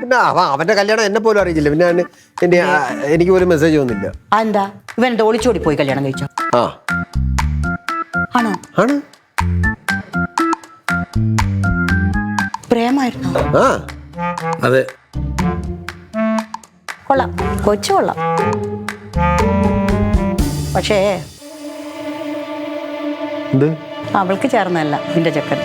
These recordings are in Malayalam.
പിന്നെ അവന്റെ കല്യാണം എന്നെ പോലും അറിയിച്ചില്ല. പിന്നെ എനിക്ക് പോലും മെസ്സേജ് വന്നില്ല. എന്താ ഇവൻ ഒളിച്ചോടി പോയി കല്യാണം കഴിച്ചോ? ആ ആണോ? ആണ്. പ്രേമായിരുന്നോ? ആ അതെ. കൊള്ളാം, കൊച്ചു കൊള്ളാം. പക്ഷേ എന്ത്? അവൾക്ക് ചേർന്നല്ല നിന്റെ ചെക്കൻ.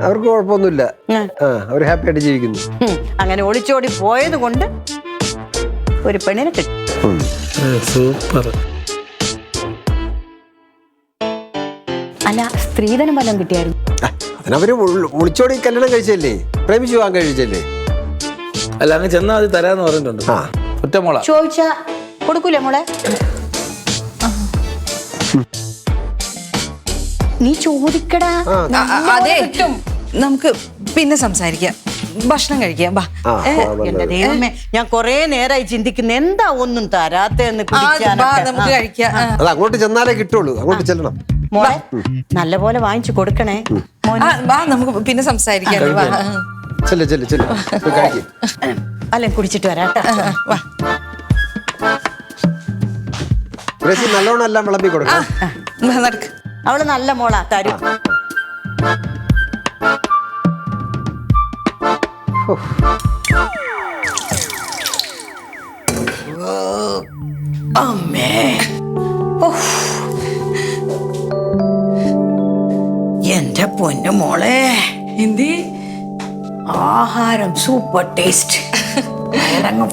അവർക്ക് കുഴപ്പമൊന്നുമില്ല. അവർ ഹാപ്പി ആയിട്ട് ജീവിക്കുന്നു. അങ്ങനെ ഒളിച്ചോടി പോയത് കൊണ്ട് ഒരു പെണ്ണിനെ കിട്ടും. സൂപ്പർ. അല്ല, സ്ത്രീധനം വല്ലതും കിട്ടിയായിരുന്നു? അതിനവര് ഒളിച്ചോടി കല്യാണം കഴിച്ചല്ലേ, പ്രേമിച്ചു പോകാൻ കഴിച്ചല്ലേ. അല്ല, അങ്ങ് ചെന്നാൽ അത് തരാന്ന് പറഞ്ഞിട്ടുണ്ട്. ഒറ്റമോള ചോദിച്ചാ കൊടുക്കൂലേ മോളെ? നീ ചോദിക്കടാ. അതെ, നമുക്ക് പിന്നെ സംസാരിക്കാം. ഭക്ഷണം കഴിക്കാം. എന്റെ ദൈവമേ, ഞാൻ കൊറേ നേരമായി ചിന്തിക്കുന്നു എന്താ ഒന്നും തരാത്തെന്ന്. നമുക്ക് കഴിക്കാം. അത് അങ്ങോട്ട് ചെന്നാലേ കിട്ടുള്ളൂ. അങ്ങോട്ട് ചെല്ലണം മോളെ. നല്ലപോലെ വാങ്ങിച്ചു കൊടുക്കണേ. നമുക്ക് പിന്നെ സംസാരിക്കാം. അല്ലെ, കുടിച്ചിട്ട് വരാട്ടോ. നല്ലോണം എല്ലാം വിളമ്പി കൊടുക്കാം. നടക്ക്. അവള് നല്ല മോളാ, തരും. അമ്മേ, എന്റെ പൊന്നു മോളെ. എന്തി ആഹാരം സൂപ്പർ ടേസ്റ്റ്.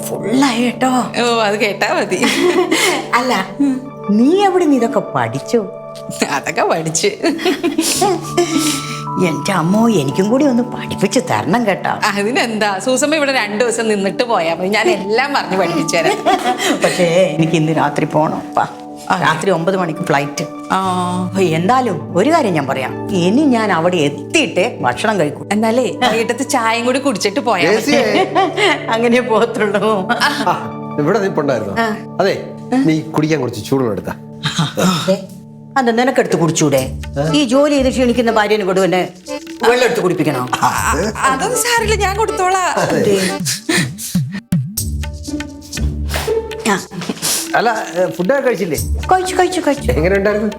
ഫുള്ളായി കേട്ടോ. ഓ, അത് കേട്ടാ മതി. അല്ല, നീ എവിടെ നിന്ന് ഇതൊക്കെ പഠിച്ചു? അതൊക്കെ പഠിച്ച്. എന്റെ അമ്മോ, എനിക്കും കൂടി ഒന്ന് പഠിപ്പിച്ച് തരണം കേട്ടോ. അതിനെന്താ, സൂസമ്മ ഇവിടെ 2 ദിവസം നിന്നിട്ട് പോയാ മതി. ഞാൻ എല്ലാം പറഞ്ഞു പഠിപ്പിച്ചു തരാം. പക്ഷേ എനിക്ക് ഇന്ന് രാത്രി പോണം. രാത്രി 9 മണിക്ക് ഫ്ലൈറ്റ്. എന്തായാലും ഒരു കാര്യം ഞാൻ പറയാം, ഇനി ഞാൻ അവിടെ എത്തിയിട്ടേ ഭക്ഷണം കഴിക്കൂ. എന്നാലേ വൈകിട്ടത്തെ ചായയും കൂടി കുടിച്ചിട്ട് പോയാ മതി. അങ്ങനെ പോകത്തുള്ളൂ. ഇവിടെ നിൽപ്പുണ്ടായിരുന്നു. അതെ, നീ കുടിക്കാൻ കുറച്ച് ചൂടുള്ള എടുത്താ. അത് നിനക്കെടുത്ത് കുടിച്ചൂടെ? ഈ ജോലി ചെയ്ത് ക്ഷീണിക്കുന്ന ഭാര്യനെ കൊണ്ട് തന്നെ വെള്ളം എടുത്ത് കുടിപ്പിക്കണോ? അതൊന്നും സാരില്ല, ഞാൻ കൊടുത്തോളാ. അല്ല, ഫുഡൊക്കെ കഴിച്ചില്ലേ? കഴിച്ചു. എങ്ങനെ ഉണ്ടായിരുന്നു?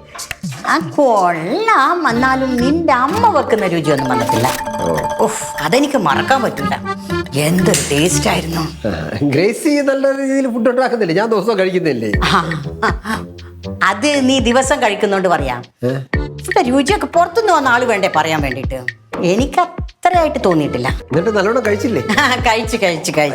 കൊള്ളാം. എന്നാലും നിന്റെ അമ്മ വെക്കുന്ന രുചിയൊന്നും വന്നിട്ടില്ല. അതെനിക്ക് മറക്കാൻ പറ്റില്ല. എന്തൊരു ടേസ്റ്റ് ആയിരുന്നു. ഗ്രേസി നല്ല രീതിയിൽ ഫുഡ് ഉണ്ടാക്കുന്നില്ലേ? ഞാൻ ദിവസം കഴിക്കുന്നില്ലേ? അത് നീ ദിവസം കഴിക്കുന്നോണ്ട് പറയാം. ഇവിടെ രുചിയൊക്കെ പുറത്തുനിന്ന് വന്ന ആള് വേണ്ടേ പറയാൻ വേണ്ടിട്ട്? എനിക്ക് അത്രയായിട്ട് തോന്നിയിട്ടില്ല. എന്നിട്ട് നല്ലോണം കഴിച്ചില്ലേ? കഴിച്ചു